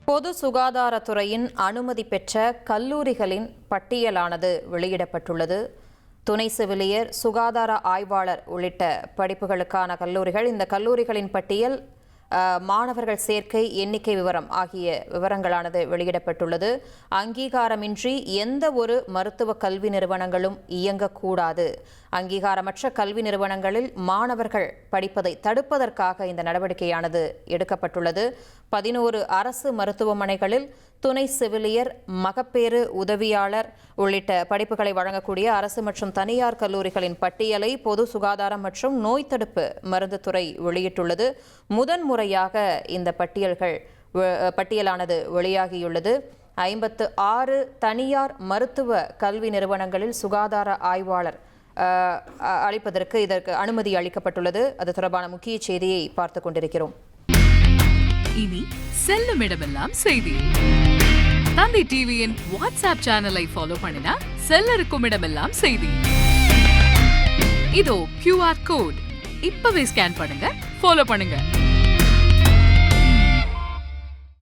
பொது சுகாதாரத்துறையின் அனுமதி பெற்ற கல்லூரிகளின் பட்டியலானது வெளியிடப்பட்டுள்ளது. துணை செவிலியர், சுகாதார ஆய்வாளர் உள்ளிட்ட படிப்புகளுக்கான கல்லூரிகள், இந்த கல்லூரிகளின் பட்டியல், மாணவர்கள் சேர்க்கை, எண்ணிக்கை விவரம் ஆகிய விவரங்களானது வெளியிடப்பட்டுள்ளது. அங்கீகாரமின்றி எந்த ஒரு மருத்துவ கல்வி நிறுவனங்களும் இயங்கக்கூடாது. அங்கீகாரமற்ற கல்வி நிறுவனங்களில் மாணவர்கள் படிப்பதை தடுப்பதற்காக இந்த நடவடிக்கையானது எடுக்கப்பட்டுள்ளது. 11 அரசு மருத்துவமனைகளில் துணை செவிலியர், மகப்பேறு உதவியாளர் உள்ளிட்ட படிப்புகளை வழங்கக்கூடிய அரசு மற்றும் தனியார் கல்லூரிகளின் பட்டியலை பொது சுகாதாரம் மற்றும் நோய் தடுப்பு மருந்து துறை வெளியிட்டுள்ளது. முதன்முறையாக இந்த பட்டியலானது வெளியாகியுள்ளது. 56 தனியார் மருத்துவ கல்வி நிறுவனங்களில் சுகாதார ஆய்வாளர் அளிப்பதற்கு இதற்கு அனுமதி அளிக்கப்பட்டுள்ளது. அது தொடர்பான முக்கிய செய்தியை பார்த்துக் கொண்டிருக்கிறோம். இனி செல்லும் இடமெல்லாம் செய்தி. தந்தி டிவியின் வாட்ஸ்அப் சேனலை ஃபாலோ பண்ணினா செல்ல இருக்கும் இடமெல்லாம் செய்தி. இதோ QR கோட், இப்பவே ஸ்கேன் பண்ணுங்க, ஃபாலோ பண்ணுங்க.